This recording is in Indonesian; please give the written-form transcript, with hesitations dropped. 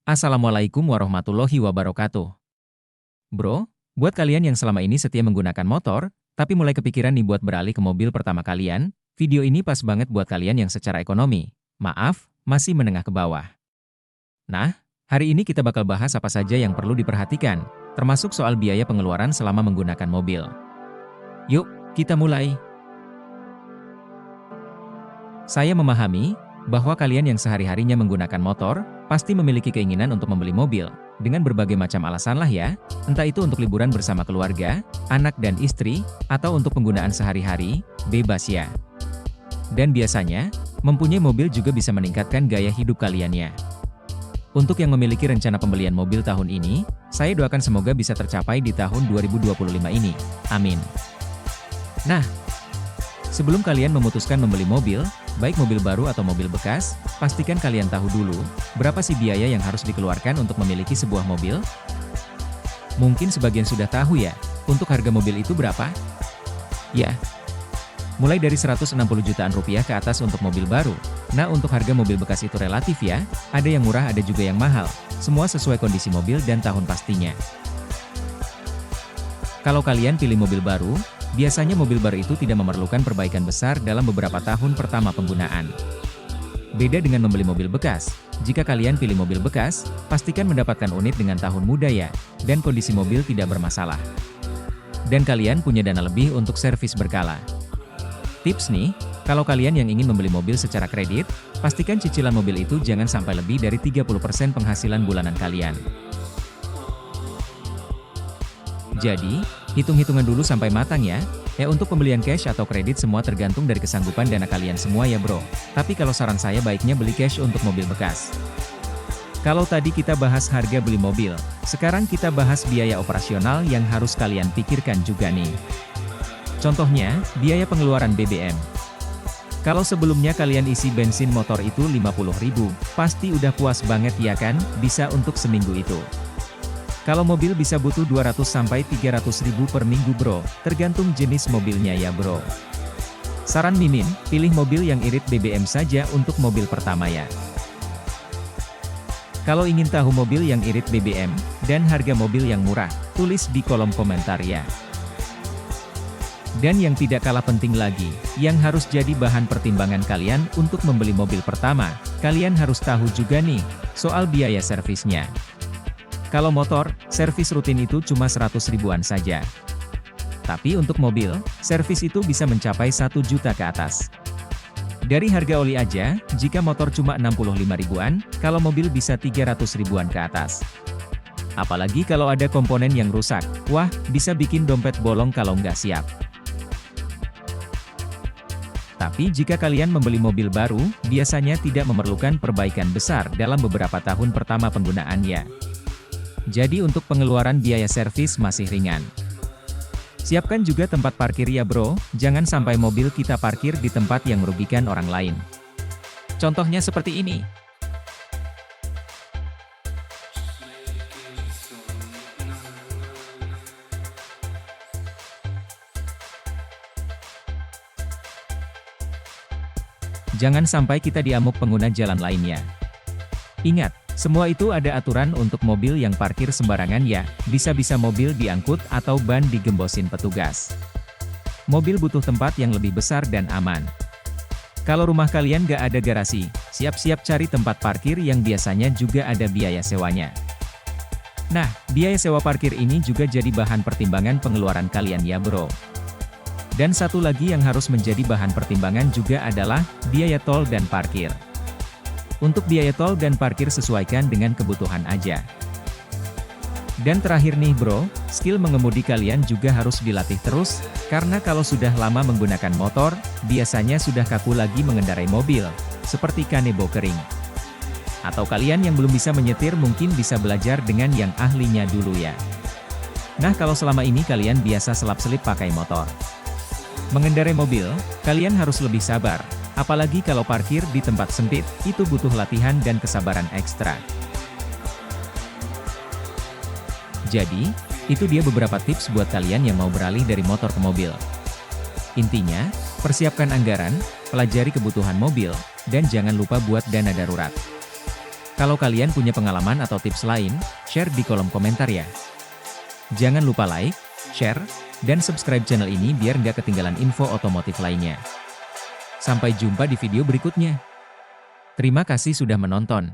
Assalamualaikum warahmatullahi wabarakatuh. Bro, buat kalian yang selama ini setia menggunakan motor, tapi mulai kepikiran nih buat beralih ke mobil pertama kalian, video ini pas banget buat kalian yang secara ekonomi, maaf, masih menengah ke bawah. Nah, hari ini kita bakal bahas apa saja yang perlu diperhatikan, termasuk soal biaya pengeluaran selama menggunakan mobil. Yuk, kita mulai. Saya memahami bahwa kalian yang sehari-harinya menggunakan motor, pasti memiliki keinginan untuk membeli mobil, dengan berbagai macam alasan lah ya, entah itu untuk liburan bersama keluarga, anak dan istri, atau untuk penggunaan sehari-hari, bebas ya. Dan biasanya, mempunyai mobil juga bisa meningkatkan gaya hidup kaliannya. Untuk yang memiliki rencana pembelian mobil tahun ini, saya doakan semoga bisa tercapai di tahun 2025 ini. Amin. Nah, sebelum kalian memutuskan membeli mobil, baik mobil baru atau mobil bekas, pastikan kalian tahu dulu, berapa sih biaya yang harus dikeluarkan untuk memiliki sebuah mobil? Mungkin sebagian sudah tahu ya, untuk harga mobil itu berapa? Ya, mulai dari 160 jutaan rupiah ke atas untuk mobil baru. Nah, untuk harga mobil bekas itu relatif ya, ada yang murah ada juga yang mahal, semua sesuai kondisi mobil dan tahun pastinya. Kalau kalian pilih mobil baru, biasanya mobil baru itu tidak memerlukan perbaikan besar dalam beberapa tahun pertama penggunaan. Beda dengan membeli mobil bekas, jika kalian pilih mobil bekas, pastikan mendapatkan unit dengan tahun muda ya, dan kondisi mobil tidak bermasalah. Dan kalian punya dana lebih untuk servis berkala. Tips nih, kalau kalian yang ingin membeli mobil secara kredit, pastikan cicilan mobil itu jangan sampai lebih dari 30% penghasilan bulanan kalian. Jadi, hitung-hitungan dulu sampai matang ya. Untuk pembelian cash atau kredit semua tergantung dari kesanggupan dana kalian semua ya bro. Tapi kalau saran saya baiknya beli cash untuk mobil bekas. Kalau tadi kita bahas harga beli mobil, sekarang kita bahas biaya operasional yang harus kalian pikirkan juga nih. Contohnya, biaya pengeluaran BBM. Kalau sebelumnya kalian isi bensin motor itu 50.000, pasti udah puas banget ya kan, bisa untuk seminggu itu. Kalau mobil bisa butuh 200-300 ribu per minggu bro, tergantung jenis mobilnya ya bro. Saran Mimin, pilih mobil yang irit BBM saja untuk mobil pertama ya. Kalau ingin tahu mobil yang irit BBM, dan harga mobil yang murah, tulis di kolom komentar ya. Dan yang tidak kalah penting lagi, yang harus jadi bahan pertimbangan kalian untuk membeli mobil pertama, kalian harus tahu juga nih, soal biaya servisnya. Kalau motor, servis rutin itu cuma 100 ribuan saja. Tapi untuk mobil, servis itu bisa mencapai 1 juta ke atas. Dari harga oli aja, jika motor cuma 65 ribuan, kalau mobil bisa 300 ribuan ke atas. Apalagi kalau ada komponen yang rusak, wah, bisa bikin dompet bolong kalau nggak siap. Tapi jika kalian membeli mobil baru, biasanya tidak memerlukan perbaikan besar dalam beberapa tahun pertama penggunaannya. Jadi untuk pengeluaran biaya servis masih ringan. Siapkan juga tempat parkir ya bro, jangan sampai mobil kita parkir di tempat yang merugikan orang lain. Contohnya seperti ini. Jangan sampai kita diamuk pengguna jalan lainnya. Ingat, semua itu ada aturan untuk mobil yang parkir sembarangan ya, bisa-bisa mobil diangkut atau ban digembosin petugas. Mobil butuh tempat yang lebih besar dan aman. Kalau rumah kalian gak ada garasi, siap-siap cari tempat parkir yang biasanya juga ada biaya sewanya. Nah, biaya sewa parkir ini juga jadi bahan pertimbangan pengeluaran kalian ya bro. Dan satu lagi yang harus menjadi bahan pertimbangan juga adalah biaya tol dan parkir. Untuk biaya tol dan parkir sesuaikan dengan kebutuhan aja. Dan terakhir nih bro, skill mengemudi kalian juga harus dilatih terus, karena kalau sudah lama menggunakan motor, biasanya sudah kaku lagi mengendarai mobil, seperti kanebo kering. Atau kalian yang belum bisa menyetir mungkin bisa belajar dengan yang ahlinya dulu ya. Nah kalau selama ini kalian biasa selap-selip pakai motor. Mengendarai mobil, kalian harus lebih sabar. Apalagi kalau parkir di tempat sempit, itu butuh latihan dan kesabaran ekstra. Jadi, itu dia beberapa tips buat kalian yang mau beralih dari motor ke mobil. Intinya, persiapkan anggaran, pelajari kebutuhan mobil, dan jangan lupa buat dana darurat. Kalau kalian punya pengalaman atau tips lain, share di kolom komentar ya. Jangan lupa like, share, dan subscribe channel ini biar nggak ketinggalan info otomotif lainnya. Sampai jumpa di video berikutnya. Terima kasih sudah menonton.